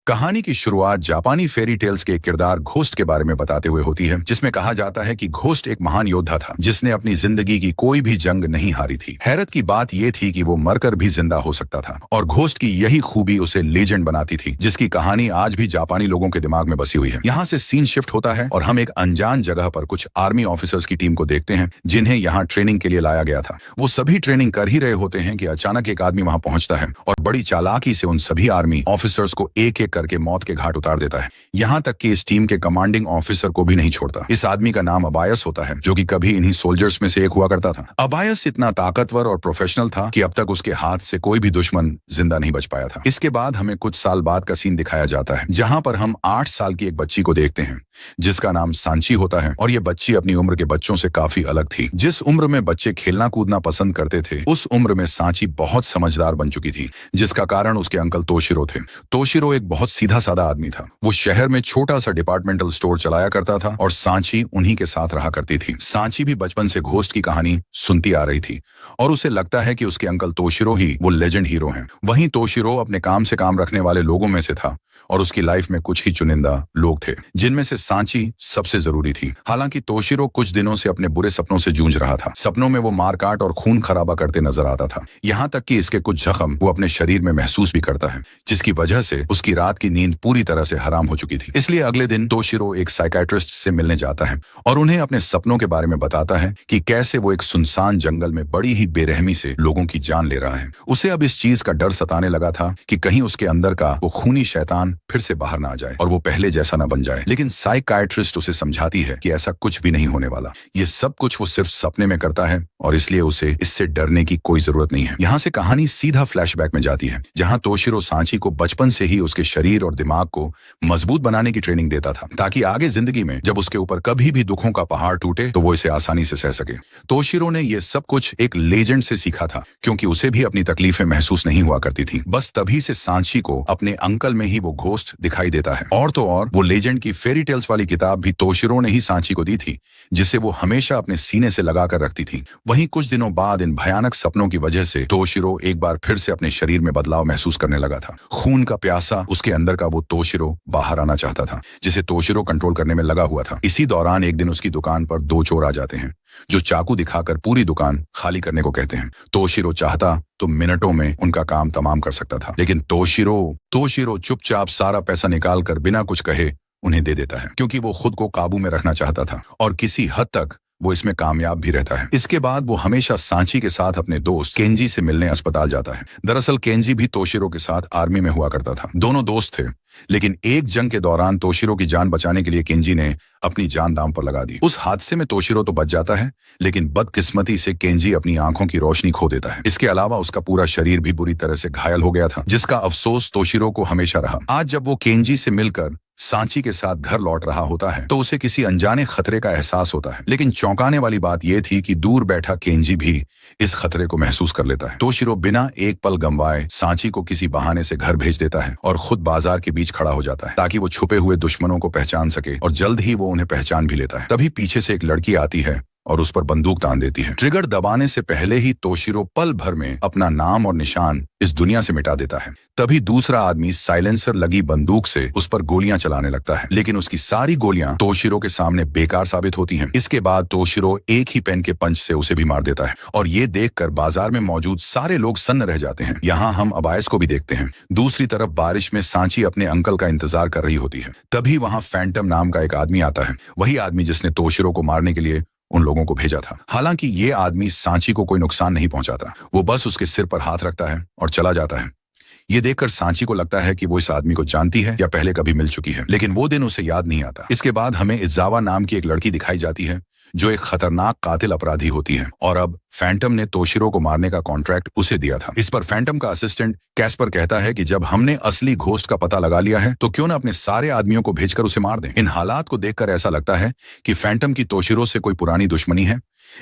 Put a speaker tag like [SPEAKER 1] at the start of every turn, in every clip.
[SPEAKER 1] कहानी की शुरुआत जापानी फेरी टेल्स के एक किरदार घोस्ट के बारे में बताते हुए होती है, जिसमें कहा जाता है कि घोस्ट एक महान योद्धा था जिसने अपनी जिंदगी की कोई भी जंग नहीं हारी थी। हैरत की बात यह थी कि वो मरकर भी जिंदा हो सकता था और घोस्ट की यही खूबी उसे लेजेंड बनाती थी, जिसकी कहानी आज भी जापानी लोगों के दिमाग में बसी हुई है। यहाँ से सीन शिफ्ट होता है और हम एक अनजान जगह पर कुछ आर्मी ऑफिसर्स की टीम को देखते हैं जिन्हें यहाँ ट्रेनिंग के लिए लाया गया था। वो सभी ट्रेनिंग कर ही रहे होते हैं कि अचानक एक आदमी वहां पहुंचता है और बड़ी चालाकी से उन सभी आर्मी ऑफिसर्स को एक एक करके मौत के घाट उतार देता है, यहाँ तक कि इस टीम के कमांडिंग ऑफिसर को भी नहीं छोड़ता। इस आदमी का नाम अबायस होता है, जो कि कभी इन्हीं सोल्जर्स में से एक हुआ करता था। अबायस इतना ताकतवर और प्रोफेशनल था कि अब तक उसके हाथ से कोई भी दुश्मन जिंदा नहीं बच पाया था। इसके बाद हमें कुछ साल बाद का सीन दिखाया जाता है, जहां पर हम 8 साल की एक बच्ची को देखते हैं जिसका नाम सांची होता है, और ये बच्ची अपनी उम्र के बच्चों से काफी अलग थी। जिस उम्र में बच्चे खेलना कूदना पसंद करते थे, उस उम्र में सांची बहुत समझदार बन चुकी थी, जिसका कारण उसके अंकल तोशिरो थे। तोशिरो एक बहुत सीधा साधा आदमी था। वो शहर में छोटा सा डिपार्टमेंटल स्टोर चलाया करता था और सांची उन्हीं के साथ रहा करती थी। सांची भी बचपन से घोस्ट की कहानी सुनती आ रही थी और उसे लगता है कि उसके अंकल तोशिरो ही वो लेजेंड हीरो हैं। वहीं तोशिरो अपने काम से काम रखने वाले लोगों में से था और उसकी लाइफ में कुछ ही चुनिंदा लोग थे, जिनमें से सांची सबसे जरूरी थी। हालांकि तोशिरो कुछ दिनों से अपने बुरे सपनों से जूझ रहा था। सपनों में वो मारकाट और खून खराबा करते नजर आता था, यहाँ तक कि इसके कुछ जख्म वो अपने शरीर में महसूस भी करता है, जिसकी वजह से उसकी रात की नींद पूरी तरह से हराम हो चुकी थी। इसलिए अगले दिन तोशिरो एक साइकियाट्रिस्ट से मिलने जाता है और उन्हें अपने सपनों के बारे में बताता है कि कैसे वो एक सुनसान जंगल में बड़ी ही बेरहमी से लोगों की जान ले रहा है। उसे अब इस चीज का डर सताने लगा था कि कहीं उसके अंदर का वो खूनी शैतान फिर से बाहर ना आ जाए और वो पहले जैसा ना बन जाए। लेकिन साइकियाट्रिस्ट उसे समझाती है कि ऐसा कुछ भी नहीं होने वाला, ये सब कुछ वो सिर्फ सपने में करता है और इसलिए उसे इससे डरने की कोई जरूरत नहीं है। यहाँ से कहानी सीधा फ्लैशबैक में जाती है, जहाँ तोशिरो सांची को बचपन से ही उसके शरीर और दिमाग को मजबूत बनाने की ट्रेनिंग देता था, ताकि आगे जिंदगी में जब उसके ऊपर कभी भी दुखों का पहाड़ टूटे तो वो इसे आसानी से सह सके। तोशिरो ने ये सब कुछ एक लेजेंड से सीखा था, क्योंकि उसे भी अपनी तकलीफें महसूस नहीं हुआ करती थी। बस तभी से सांची को अपने अंकल में ही वो घोस्ट दिखाई देता है। और तो और वो लेजेंड की फेरी टेल्स वाली किताब भी तोशिरो ने ही सांची को दी थी, जिसे वो हमेशा अपने सीने से लगा कर रखती थी। वहीं कुछ दिनों बाद इन भयानक सपनों की वजह से तोशिरो एक बार फिर से अपने शरीर में बदलाव महसूस करने लगा था। खून का प्यासा उसके अंदर का वो तोशिरो बाहर आना चाहता था, जिसे तोशिरो कंट्रोल करने में लगा हुआ था। इसी दौरान एक दिन उसकी दुकान पर 2 चोर आ जाते हैं, जो चाकू दिखाकर पूरी दुकान खाली करने को कहते हैं। तोशिरो चाहता तो मिनटों में उनका काम तमाम कर सकता था, लेकिन तोशिरो चुपचाप सारा पैसा निकाल कर बिना कुछ कहे उन्हें दे देता है, क्योंकि वो खुद को काबू में रखना चाहता था और किसी हद तक वो इसमें कामयाब भी रहता है। इसके बाद वो हमेशा सांची के साथ अपने दोस्त केंजी से मिलने अस्पताल जाता है। दरअसल केंजी भी तोशिरो के साथ आर्मी में हुआ करता था। दोनों दोस्त थे, लेकिन एक जंग के दौरान तोशिरो की जान बचाने के लिए केंजी ने अपनी जान दांव पर लगा दी। उस हादसे में तोशिरो तो बच जाता है, लेकिन बदकिस्मती से केंजी अपनी आंखों की रोशनी खो देता है। इसके अलावा उसका पूरा शरीर भी बुरी तरह से घायल हो गया था, जिसका अफसोस तोशिरो को हमेशा रहा। आज जब वो केंजी से मिलकर सांची के साथ घर लौट रहा होता है तो उसे किसी अनजाने खतरे का एहसास होता है, लेकिन चौंकाने वाली बात यह थी कि दूर बैठा केंजी भी इस खतरे को महसूस कर लेता है। तोशिरो बिना एक पल गंवाए सांची को किसी बहाने से घर भेज देता है और खुद बाजार के बीच खड़ा हो जाता है, ताकि वो छुपे हुए दुश्मनों को पहचान सके, और जल्द ही वो उन्हें पहचान भी लेता है। तभी पीछे से एक लड़की आती है और उस पर बंदूक तान देती है। ट्रिगर दबाने से पहले ही तोशिरो पल भर में अपना नाम और निशान इस दुनिया से मिटा देता है। तभी दूसरा आदमी साइलेंसर लगी बंदूक से उस पर गोलियां चलाने लगता है, लेकिन उसकी सारी गोलियां तोशिरो के सामने बेकार साबित होती हैं। इसके बाद तोशिरो एक ही पेन के पंच से उसे भी मार देता है और ये देखकर बाजार में मौजूद सारे लोग सन्न रह जाते हैं। यहाँ हम अबायस को भी देखते हैं। दूसरी तरफ बारिश में सांची अपने अंकल का इंतजार कर रही होती है। तभी वहां फैंटम नाम का एक आदमी आता है, वही आदमी जिसने तोशिरो को मारने के लिए उन लोगों को भेजा था। हालांकि ये आदमी सांची को कोई नुकसान नहीं पहुंचाता, वो बस उसके सिर पर हाथ रखता है और चला जाता है। ये देखकर सांची को लगता है कि वो इस आदमी को जानती है या पहले कभी मिल चुकी है, लेकिन वो दिन उसे याद नहीं आता। इसके बाद हमें इजावा नाम की एक लड़की दिखाई जाती है, जो एक खतरनाक कातिल अपराधी होती है, और अब फैंटम ने तोशिरो को मारने का कॉन्ट्रैक्ट उसे दिया था। इस पर फैंटम का असिस्टेंट कैस्पर कहता है कि जब हमने असली घोस्ट का पता लगा लिया है तो क्यों ना अपने सारे आदमियों को भेजकर उसे मार दें। इन हालात को देखकर ऐसा लगता है कि फैंटम की तोशिरो से कोई पुरानी दुश्मनी है,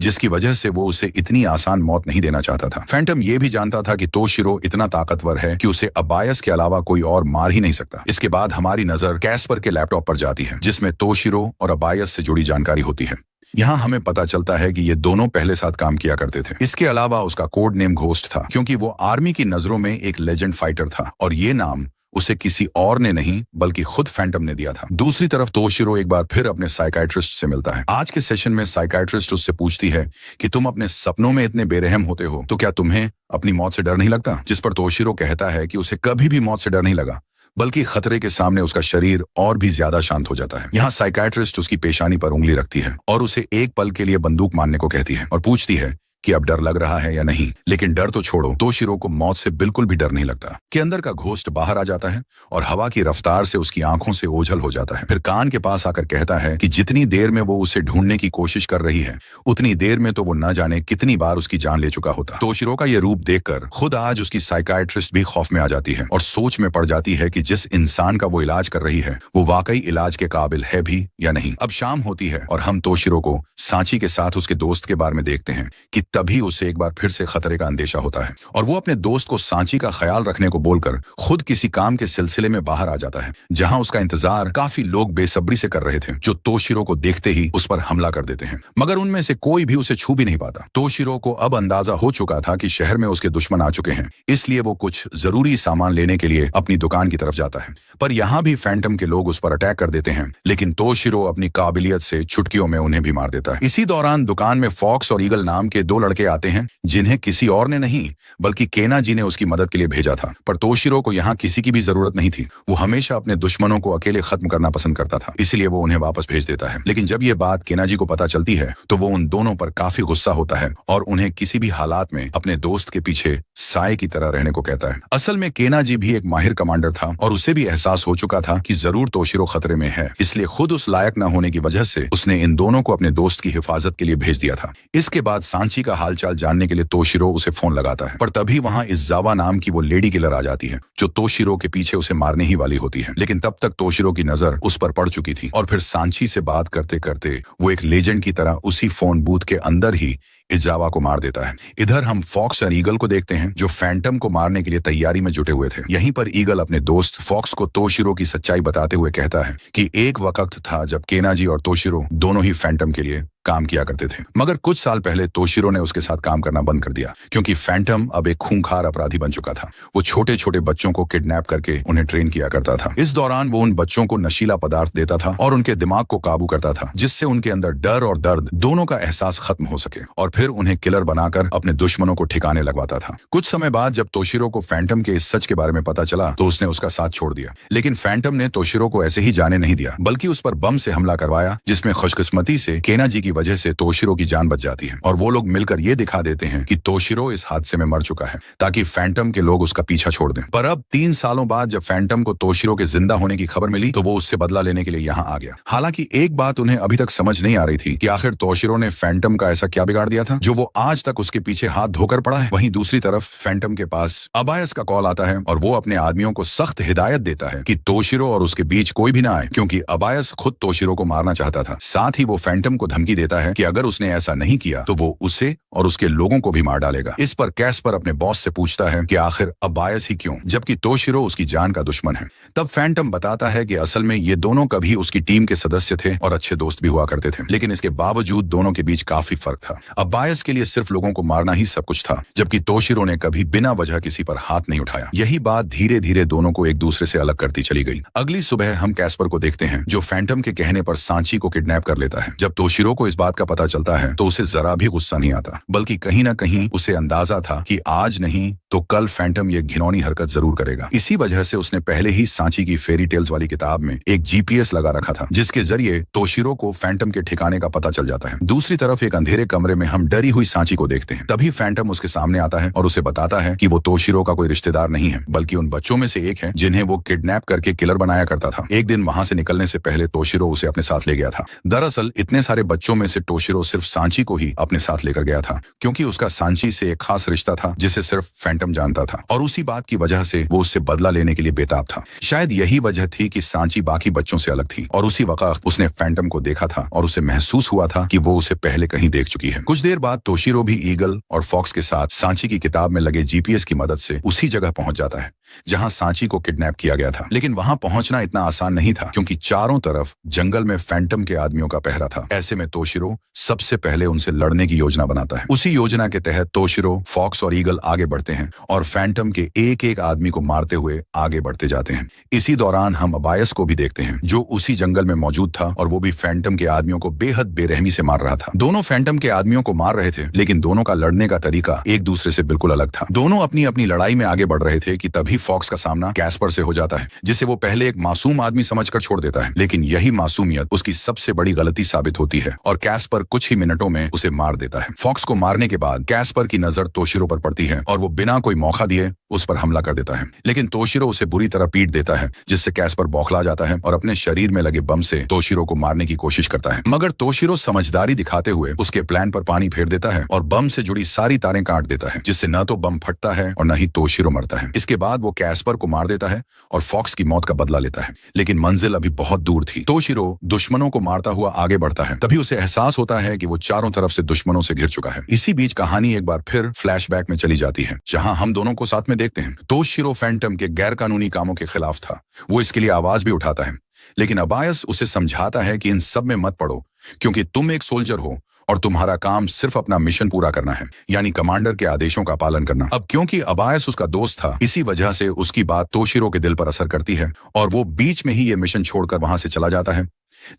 [SPEAKER 1] जिसकी वजह से वो उसे इतनी आसान मौत नहीं देना चाहता था। फैंटम ये भी जानता था कि तोशिरो इतना ताकतवर है कि उसे अबायस के अलावा कोई और मार ही नहीं सकता। इसके बाद हमारी नजर कैस्पर के लैपटॉप पर जाती है, जिसमें तोशिरो और अबायस से जुड़ी जानकारी होती है। यहाँ हमें पता चलता है कि ये दोनों पहले साथ काम किया करते थे। इसके अलावा उसका कोड नेम घोस्ट था, क्योंकि वो आर्मी की नजरों में एक लेजेंड फाइटर था और ये नाम उसे किसी और ने नहीं बल्कि खुद फैंटम ने दिया था। दूसरी तरफ तोशिरो एक बार फिर अपने साइकाइट्रिस्ट से मिलता है। आज के सेशन में साइकाइट्रिस्ट उससे पूछती है कि तुम अपने सपनों में इतने बेरहम होते हो तो क्या तुम्हें अपनी मौत से डर नहीं लगता? जिस पर तोशिरो कहता है कि उसे कभी भी मौत से डर नहीं लगा, बल्कि खतरे के सामने उसका शरीर और भी ज्यादा शांत हो जाता है। यहाँ साइकाइट्रिस्ट उसकी पेशानी पर उंगली रखती है और उसे एक पल के लिए बंदूक मारने को कहती है और पूछती है कि अब डर लग रहा है या नहीं। लेकिन डर तो छोड़ो, तोशिरो को मौत से बिल्कुल भी डर नहीं लगता। के अंदर का घोस्ट बाहर आ जाता है और हवा की रफ्तार से उसकी आंखों से ओझल हो जाता है। फिर कान के पास आकर कहता है कि जितनी देर में वो उसे ढूंढने की कोशिश कर रही है, उतनी देर में तो वो न जाने कितनी बार उसकी जान ले चुका होता। तोशिरो का ये रूप देखकर खुद आज उसकी साइकाइट्रिस्ट भी खौफ में आ जाती है और सोच में पड़ जाती है कि जिस इंसान का वो इलाज कर रही है वो वाकई इलाज के काबिल है भी या नहीं। अब शाम होती है और हम तोशिरो को सांची के साथ उसके दोस्त के बारे में देखते हैं कि तभी उसे एक बार फिर से खतरे का अंदेशा होता है और वो अपने दोस्त को सांची का ख्याल रखने को बोलकर खुद किसी काम के सिलसिले में बाहर आ जाता है, जहां उसका इंतजार काफी लोग बेसब्री से कर रहे थे, जो तोशिरो को देखते ही उस पर हमला कर देते हैं। मगर उनमें से कोई भी उसे छू भी नहीं पाता। तोशिरो को अब अंदाजा हो चुका था कि शहर में उसके दुश्मन आ चुके हैं, इसलिए वो कुछ जरूरी सामान लेने के लिए अपनी दुकान की तरफ जाता है। पर यहाँ भी फैंटम के लोग उस पर अटैक कर देते हैं, लेकिन तोशिरो अपनी काबिलियत से चुटकियों में उन्हें भी मार देता है। इसी दौरान दुकान में फॉक्स और ईगल नाम के दो लड़के आते हैं, जिन्हें किसी और ने नहीं बल्कि केना जी ने उसकी मदद के लिए भेजा था। पर तोशिरो को यहाँ किसी की भी जरूरत नहीं थी। वो हमेशा अपने दुश्मनों को अकेले खत्म करना पसंद करता था, इसलिए वो उन्हें वापस भेज देता है। लेकिन जब ये बात केना जी को पता चलती है तो वो उन दोनों पर काफी गुस्सा होता है और उन्हें किसी भी हालात में अपने दोस्त के पीछे साए की तरह रहने को कहता है। असल में केना जी भी एक माहिर कमांडर था और उसे भी एहसास हो चुका था कि जरूर तोशिरो खतरे में है, इसलिए खुद उस लायक न होने की वजह से उसने इन दोनों को अपने दोस्त की हिफाजत के लिए भेज दिया था। इसके बाद सांची का हालचाल जानने के लिए तोशिरो उसे फोन लगाता है, पर तभी वहां इज़ावा नाम की वो लेडी किलर आ जाती है, जो तोशिरो के पीछे उसे मारने ही वाली होती है। लेकिन तब तक तोशिरो की नजर उस पर पड़ चुकी थी और फिर सांची से बात करते करते वो एक लेजेंड की तरह उसी फोन बूथ के अंदर ही इज़ावा को मार देता है। इधर हम फॉक्स और ईगल को देखते हैं, जो फैंटम को मारने के लिए तैयारी में जुटे हुए थे। यहीं पर ईगल अपने दोस्त फॉक्स को तोशिरो की सच्चाई बताते हुए कहता है कि एक वक्त था जब केना जी और तोशिरो दोनों ही फैंटम के लिए काम किया करते थे, मगर कुछ साल पहले तोशिरो ने उसके साथ काम करना बंद कर दिया, क्योंकि फैंटम अब एक खूंखार अपराधी बन चुका था। वो छोटे छोटे बच्चों को किडनैप करके उन्हें ट्रेन किया करता था। इस दौरान वो उन बच्चों को नशीला पदार्थ देता था और उनके दिमाग को काबू करता था, जिससे उनके अंदर डर और दर्द दोनों का एहसास खत्म हो सके, और फिर उन्हें किलर बनाकर अपने दुश्मनों को ठिकाने लगवाता था। कुछ समय बाद जब तोशिरो को फैंटम के इस सच के बारे में पता चला तो उसने उसका साथ छोड़ दिया। लेकिन फैंटम ने तोशिरो को ऐसे ही जाने नहीं दिया, बल्कि उस पर बम से हमला करवाया, जिसमें खुशकिस्मती से केना जी की वजह से तोशिरो की जान बच जाती है और वो लोग मिलकर ये दिखा देते हैं कि तोशिरो इस हादसे में मर चुका है, ताकि फैंटम के लोग उसका पीछा छोड़ दें। पर अब 3 सालों बाद जब फैंटम को तोशिरो के जिंदा होने की खबर मिली तो वो उससे बदला लेने के लिए यहाँ आ गया। हालांकि एक बात उन्हें अभी तक समझ नहीं आ रही थी कि आखिर तोशिरो ने फैंटम का ऐसा क्या बिगाड़ दिया था जो वो आज तक उसके पीछे हाथ धोकर पड़ा है। वहीं दूसरी तरफ फैंटम के पास अबायस का कॉल आता है और वो अपने आदमियों को सख्त हिदायत देता है कि तोशिरो और उसके बीच कोई भी ना आए, क्योंकि अबायस खुद तोशिरो को मारना चाहता था। साथ ही वो फैंटम को धमकी देता है कि अगर उसने ऐसा नहीं किया तो वो उसे और उसके लोगों को भी मार डालेगा। इस पर कैस्पर अपने बॉस से पूछता है कि आखिर अबायस ही क्यों, जबकि तोशिरो उसकी जान का दुश्मन है। तब फैंटम बताता है कि असल में ये दोनों कभी उसकी टीम के सदस्य थे और अच्छे दोस्त भी हुआ करते थे, लेकिन इसके बावजूद दोनों के बीच काफी फर्क था। अबायस के लिए सिर्फ लोगों को मारना ही सब कुछ था, जबकि तोशिरो ने कभी बिना वजह किसी पर हाथ नहीं उठाया। यही बात धीरे धीरे दोनों को एक दूसरे से अलग करती चली गई। अगली सुबह हम कैस्पर को देखते हैं, जो फैंटम के कहने पर सांची को किडनैप कर लेता है। जब तोशिरो को इस बात का पता चलता है तो उसे जरा भी गुस्सा नहीं आता, बल्कि कहीं ना कहीं उसे अंदाजा था कि आज नहीं तो कल फैंटम ये घिनौनी हरकत जरूर करेगा। इसी वजह से उसने पहले ही सांची की फेरी टेल्स वाली किताब में एक जीपीएस लगा रखा था, जिसके जरिए तोशिरो को फैंटम के ठिकाने का पता चल जाता है। दूसरी तरफ एक अंधेरे कमरे में हम डरी हुई सांची को देखते हैं। तभी फैंटम उसके सामने आता है और उसे बताता है कि वो तोशिरो का कोई रिश्तेदार नहीं है, बल्कि उन बच्चों में से एक है जिन्हें वो किडनैप करके किलर बनाया करता था। एक दिन वहां से निकलने से पहले तोशिरो उसे अपने साथ ले गया था। दरअसल इतने सारे बच्चों में से तोशिरो सिर्फ सांची को ही अपने साथ लेकर गया था, क्योंकि उसका सांची से एक खास रिश्ता था जिसे सिर्फ फैंटम जानता था, और उसी बात की वजह से वो उससे बदला लेने के लिए बेताब था। शायद यही वजह थी कि सांची बाकी बच्चों से अलग थी, और उसी वक्त उसने फैंटम को देखा था और उसे महसूस हुआ था कि वो उसे पहले कहीं देख चुकी है। कुछ देर देर बाद तोशिरो भी ईगल और फॉक्स के साथ सांची की किताब में लगे जीपीएस की मदद से उसी जगह पहुंच जाता है जहां सांची को किडनैप किया गया था। लेकिन वहां पहुंचना इतना आसान नहीं था क्योंकि चारों तरफ जंगल में फैंटम के आदमियों का पहरा था। ऐसे में तोशिरो सबसे पहले उनसे लड़ने की योजना बनाता है। उसी योजना के तहत तोशिरो, फॉक्स और ईगल आगे बढ़ते हैं और फैंटम के एक एक आदमी को मारते हुए आगे बढ़ते जाते हैं। इसी दौरान हम अबायस को भी देखते हैं जो उसी जंगल में मौजूद था और वो भी फैंटम के आदमियों को बेहद बेरहमी से मार रहा था। दोनों फैंटम के आदमियों को मार रहे थे लेकिन दोनों का लड़ने का तरीका एक दूसरे से बिल्कुल अलग था। दोनों अपनी अपनी लड़ाई में आगे बढ़ रहे थे कि तभी फॉक्स का सामना कैस्पर से हो जाता है जिसे वो पहले एक मासूम आदमी समझकर छोड़ देता है। लेकिन यही मासूमियत उसकी सबसे बड़ी गलती साबित होती है और कैस्पर कुछ ही मिनटों में उसे मार देता है। फॉक्स को मारने के बाद कैस्पर की नजर तोशिरो पर पड़ती है और वो बिना कोई मौका दिए उस पर हमला कर देता है। लेकिन तोशिरो उसे बुरी तरह पीट देता है जिससे कैस्पर बौखला जाता है और अपने शरीर में लगे बम से तोशिरो को मारने की कोशिश करता है। मगर तोशिरो समझदारी दिखाते हुए उसके प्लान पर पानी फेर देता है और बम से जुड़ी सारी तारें काट देता है जिससे न तो बम फटता है और न ही तोशिरो मरता है। इसके बाद वो कैस्पर को मार देता है और फॉक्स की मौत का बदला लेता है। लेकिन मंजिल अभी बहुत दूर थी। तोशिरो दुश्मनों को मारता हुआ आगे बढ़ता है। तभी उसे एहसास होता है कि वो चारों तरफ से दुश्मनों से घिर चुका है। इसी बीच कहानी एक बार फिर फ्लैशबैक में चली जाती है जहां हम दोनों को साथ में देखते हैं। तोशिरो फैंटम के गैर कानूनी कामों के खिलाफ था। वो इसके लिए आवाज भी उठाता है लेकिन अबायस उसे समझाता है कि इन सब में मत पड़ो क्योंकि तुम एक सोल्जर हो और तुम्हारा काम सिर्फ अपना मिशन पूरा करना है, यानी कमांडर के आदेशों का पालन करना। अब क्योंकि अबायस उसका दोस्त था इसी वजह से उसकी बात तोशिरो के दिल पर असर करती है और वो बीच में ही ये मिशन छोड़कर वहां से चला जाता है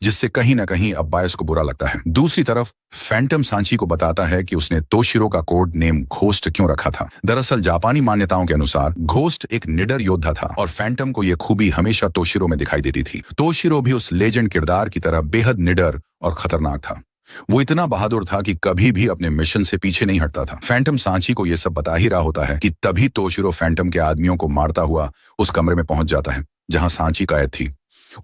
[SPEAKER 1] जिससे कहीं ना कहीं अबायस को बुरा लगता है। दूसरी तरफ फैंटम सांची को बताता है कि उसने तोशिरो का कोड नेम घोस्ट क्यों रखा था। दरअसल जापानी मान्यताओं के अनुसार घोस्ट एक निडर योद्धा था और फैंटम को यह खूबी हमेशा तोशिरो में दिखाई देती थी। तोशिरो भी उस लेजेंड किरदार की तरह बेहद निडर और खतरनाक था। वो इतना बहादुर था कि कभी भी अपने मिशन से पीछे नहीं हटता था। फैंटम सांची को यह सब बता ही रहा होता है कि तभी तोशिरो फैंटम के आदमियों को मारता हुआ उस कमरे में पहुंच जाता है जहां सांची कैद थी।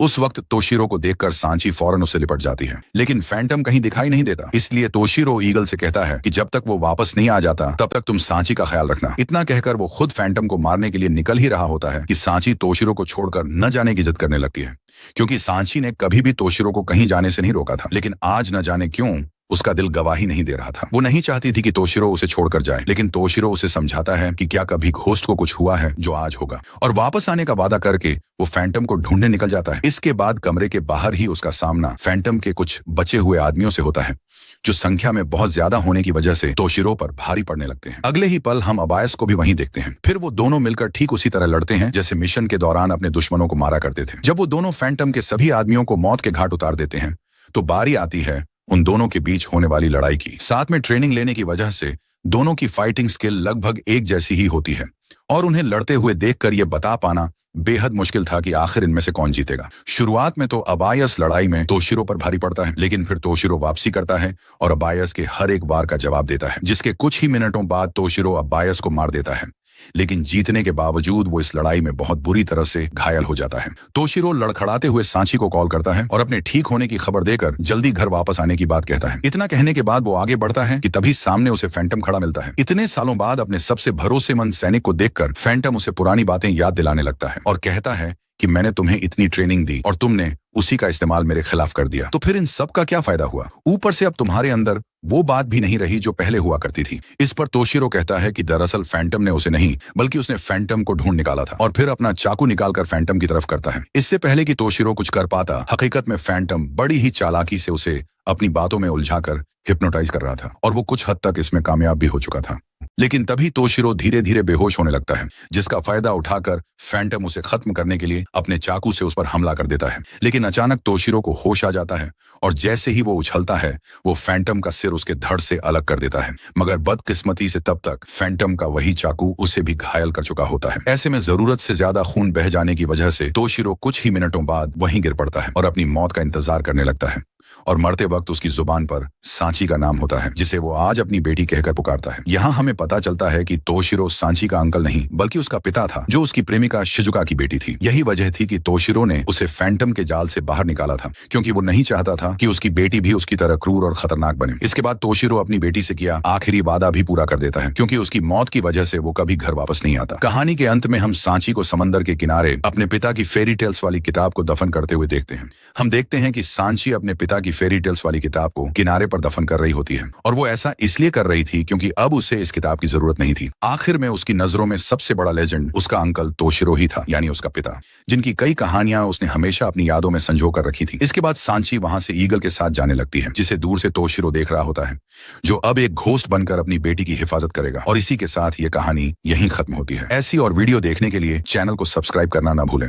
[SPEAKER 1] उस वक्त तोशिरो को देखकर सांची फौरन उससे लिपट जाती है लेकिन फैंटम कहीं दिखाई नहीं देता। इसलिए तोशिरो ईगल से कहता है कि जब तक वो वापस नहीं आ जाता तब तक तुम सांची का ख्याल रखना। इतना कहकर वो खुद फैंटम को मारने के लिए निकल ही रहा होता है कि सांची तोशिरो को छोड़कर न जाने की जिद करने लगती है क्योंकि सांची ने कभी भी तोशिरो को कहीं जाने से नहीं रोका था। लेकिन आज न जाने क्यों उसका दिल गवाही नहीं दे रहा था। वो नहीं चाहती थी कि तोशिरो उसे छोड़कर जाए लेकिन तोशिरो उसे समझाता है कि क्या कभी घोस्ट को कुछ हुआ है जो आज होगा और वापस आने का वादा करके वो फैंटम को ढूंढने निकल जाता है। इसके बाद कमरे के बाहर ही उसका सामना फैंटम के कुछ बचे हुए आदमियों से होता है जो संख्या में बहुत ज्यादा होने की वजह से तोशिरो पर भारी पड़ने लगते हैं। अगले ही पल हम अबायस को भी वहीं देखते हैं। फिर वो दोनों मिलकर ठीक उसी तरह लड़ते हैं जैसे मिशन के दौरान अपने दुश्मनों को मारा करते थे। जब वो दोनों फैंटम के सभी आदमियों को मौत के घाट उतार देते हैं तो बारी आती है उन दोनों के बीच होने वाली लड़ाई की। साथ में ट्रेनिंग लेने की वजह से दोनों की फाइटिंग स्किल लगभग एक जैसी ही होती है और उन्हें लड़ते हुए देखकर यह बता पाना बेहद मुश्किल था कि आखिर इनमें से कौन जीतेगा। शुरुआत में तो अबायस लड़ाई में तोशिरो पर भारी पड़ता है लेकिन फिर तोशिरो वापसी करता है और अबायस के हर एक वार का जवाब देता है जिसके कुछ ही मिनटों बाद तोशिरो अबायस को मार देता है। लेकिन जीतने के बावजूद वो इस लड़ाई में बहुत बुरी तरह से घायल हो जाता है। तोशिरो लड़खड़ाते हुए सांची को कॉल करता है और अपने ठीक होने की खबर देकर जल्दी घर वापस आने की बात कहता है। इतना कहने के बाद वो आगे बढ़ता है कि तभी सामने उसे फैंटम खड़ा मिलता है। इतने सालों बाद अपने सबसे भरोसेमंद सैनिक को देखकर फैंटम उसे पुरानी बातें याद दिलाने लगता है और कहता है कि मैंने तुम्हें इतनी ट्रेनिंग दी और तुमने उसी का इस्तेमाल मेरे खिलाफ कर दिया, तो फिर इन सब का क्या फायदा हुआ? ऊपर से अब तुम्हारे अंदर वो बात भी नहीं रही जो पहले हुआ करती थी। इस पर तोशिरो कहता है कि दरअसल फैंटम ने उसे नहीं बल्कि उसने फैंटम को ढूंढ निकाला था और फिर अपना चाकू निकालकर फैंटम की तरफ करता है। इससे पहले कि तोशिरो कुछ कर पाता, हकीकत में फैंटम बड़ी ही चालाकी से उसे अपनी बातों में उलझाकर हिप्नोटाइज कर रहा था और वो कुछ हद तक इसमें कामयाब भी हो चुका था। लेकिन तभी तोशिरो धीरे धीरे बेहोश होने लगता है जिसका फायदा उठाकर फैंटम उसे खत्म करने के लिए अपने चाकू से उस पर हमला कर देता है। लेकिन अचानक तोशिरो को होश आ जाता है और जैसे ही वो उछलता है वो फैंटम का सिर उसके धड़ से अलग कर देता है। मगर बदकिस्मती से तब तक फैंटम का वही चाकू उसे भी घायल कर चुका होता है। ऐसे में जरूरत से ज्यादा खून बह जाने की वजह से तोशिरो कुछ ही मिनटों बाद वहीं गिर पड़ता है और अपनी मौत का इंतजार करने लगता है और मरते वक्त उसकी जुबान पर सांची का नाम होता है जिसे वो आज अपनी बेटी कहकर पुकारता है। यहाँ हमें पता चलता है कि तोशिरो सांची का अंकल नहीं बल्कि उसका पिता था जो उसकी प्रेमिका शिजुका की बेटी थी। यही वजह थी कि तोशिरो ने उसे फैंटम के जाल से बाहर निकाला था क्योंकि वो नहीं चाहता था कि उसकी बेटी भी उसकी तरह क्रूर और खतरनाक बने। इसके बाद तोशिरो अपनी बेटी से किया आखिरी वादा भी पूरा कर देता है क्योंकि उसकी मौत की वजह से वो कभी घर वापस नहीं आता। कहानी के अंत में हम सांची को समंदर के किनारे अपने पिता की फेरी टेल्स वाली किताब को दफन करते हुए देखते हैं। हम देखते हैं कि सांची अपने पिता की फेरी टेल्स वाली किताब को किनारे पर दफन कर रही होती है, और वो ऐसा इसलिए कर रही थी क्योंकि अब उसे इस किताब की जरूरत नहीं थी। आखिर में उसकी नजरों में सबसे बड़ा लेजेंड उसका अंकल तोशिरो ही था, यानी उसका पिता, जिनकी कई कहानियां उसने हमेशा अपनी यादों में संजो कर रखी थी। इसके बाद सांची वहां से ईगल के साथ जाने लगती है, जिसे दूर से तोशिरो देख रहा होता है, जो अब एक घोस्ट बनकर अपनी बेटी की हिफाजत करेगा। और इसी के साथ ये कहानी यहीं खत्म होती है। ऐसी और वीडियो देखने के लिए चैनल को सब्सक्राइब करना ना भूलें।